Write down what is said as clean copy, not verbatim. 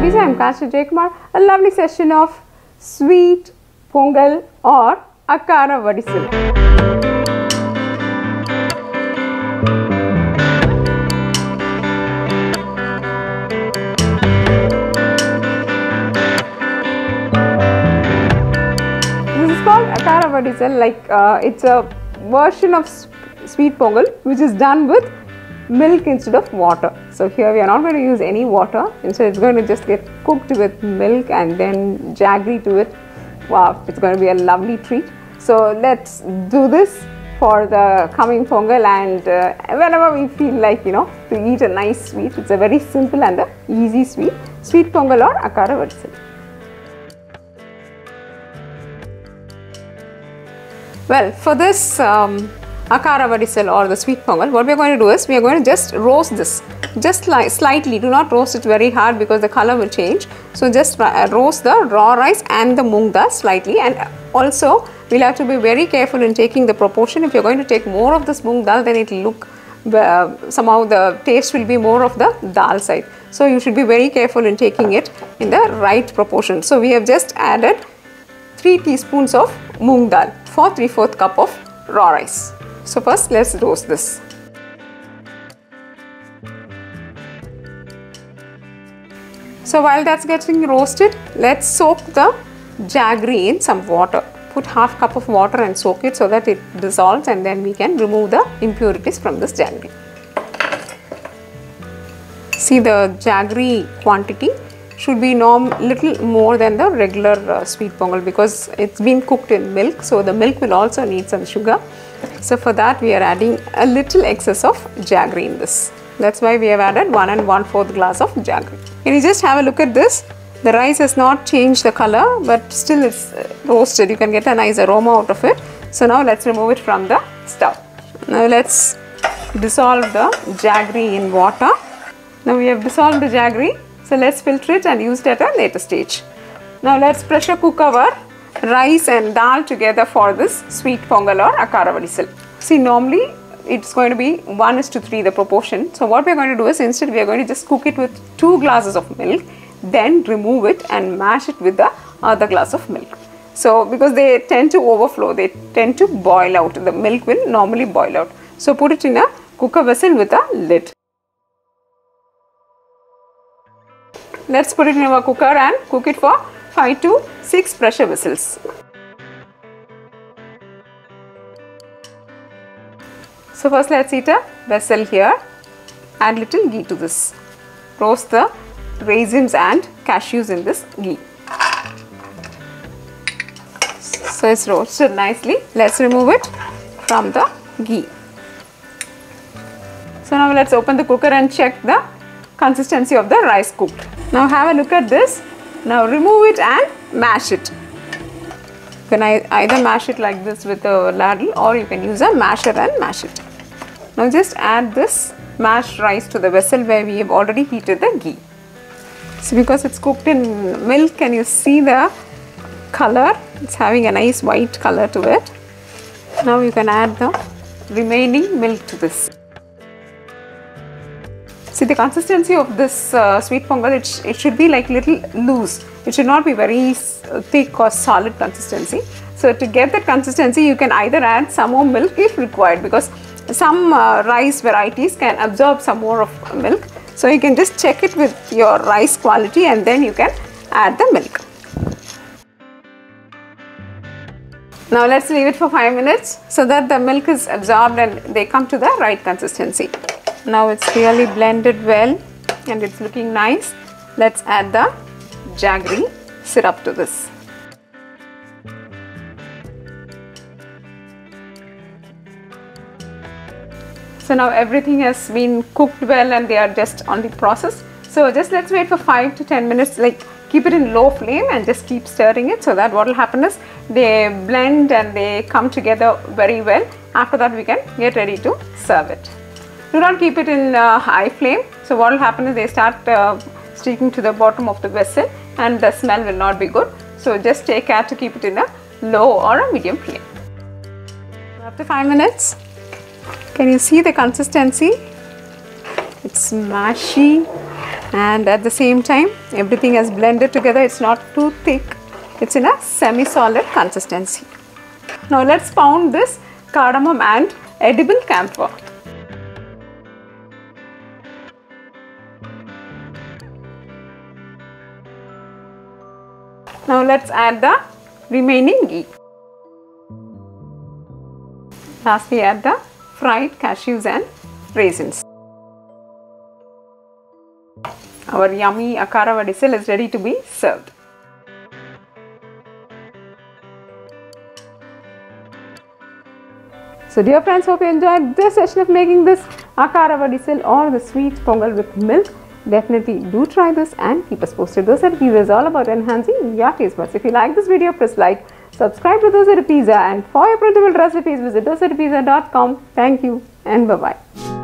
Foodies, I am Kasha Jaykumar. A lovely session of sweet Pongal or Akkaravadisal. This is called Akkaravadisal, it's a version of sweet Pongal which is done with milk instead of water. So here we are not going to use any water, instead it's going to just get cooked with milk and then jaggery to it. Wow, it's going to be a lovely treat. So let's do this for the coming Pongal, and whenever we feel like, to eat a nice sweet. It's a very simple and easy sweet Pongal or Akkaravadisal. Well, for this Akkaravadisal or the sweet Pongal, what we are going to do is we are going to just roast this, just slightly. Do not roast it very hard because the color will change. So just roast the raw rice and the moong dal slightly, and also we'll have to be very careful in taking the proportion. If you're going to take more of this moong dal, then it will look somehow the taste will be more of the dal side. So you should be very careful in taking it in the right proportion. So we have just added 3 teaspoons of moong dal for 3/4 cup of raw rice. So first let's roast this. So while that's getting roasted, let's soak the jaggery in some water. Put ½ cup of water and soak it so that it dissolves, and then we can remove the impurities from this jaggery. See, the jaggery quantity should be little more than the regular sweet Pongal because it's been cooked in milk, so the milk will also need some sugar. So for that we are adding a little excess of jaggery in this. That's why we have added 1 1/4 glass of jaggery. Can you just have a look at this? The rice has not changed the color, but still it's roasted. You can get a nice aroma out of it. So now let's remove it from the stove. Now let's dissolve the jaggery in water. Now we have dissolved the jaggery. So let's filter it and use it at a later stage. Now let's pressure cook our rice and dal together for this sweet Pongal or Akkaravadisal. See, normally it's going to be 1:3 the proportion. So what we are going to do is, instead we are going to just cook it with 2 glasses of milk, then remove it and mash it with the other glass of milk. So because they tend to overflow, they tend to boil out. The milk will normally boil out. So put it in a cooker vessel with a lid. Let's put it in our cooker and cook it for 5 to 6 pressure whistles. So first let's heat a vessel here, add little ghee to this. Roast the raisins and cashews in this ghee. So it's roasted nicely. Let's remove it from the ghee. So now let's open the cooker and check the consistency of the rice cooked. Now have a look at this. Now remove it and mash it. You can either mash it like this with a ladle, or you can use a masher and mash it. Now just add this mashed rice to the vessel where we have already heated the ghee. So because it's cooked in milk, can you see the color? It's having a nice white color to it. Now you can add the remaining milk to this. See, the consistency of this sweet Pongal, it should be like little loose. It should not be very thick or solid consistency. So to get that consistency, you can either add some more milk if required, because some rice varieties can absorb some more of milk. So you can just check it with your rice quality and then you can add the milk. Now let's leave it for 5 minutes so that the milk is absorbed and they come to the right consistency. Now it's really blended well and it's looking nice. Let's add the jaggery syrup to this. So now everything has been cooked well and they are just on the process. So just let's wait for 5 to 10 minutes, keep it in low flame and just keep stirring it, so that what will happen is they blend and they come together very well. After that we can get ready to serve it. Do not keep it in high flame. So what will happen is they start sticking to the bottom of the vessel and the smell will not be good. So just take care to keep it in a low or a medium flame. After 5 minutes, can you see the consistency? It's mashy And at the same time, everything has blended together. It's not too thick. It's in a semi-solid consistency. Now let's pound this cardamom and edible camphor. Now let's add the remaining ghee. Lastly, add the fried cashews and raisins. Our yummy Akkaravadisal is ready to be served. So dear friends, hope you enjoyed this session of making this Akkaravadisal or the sweet pongal with milk. Definitely do try this and keep us posted. Dosa Pizza is all about enhancing your taste buds. If you like this video, press like, subscribe to Dosa Pizza, and for your printable recipes visit dosapizza.com. Thank you and bye-bye.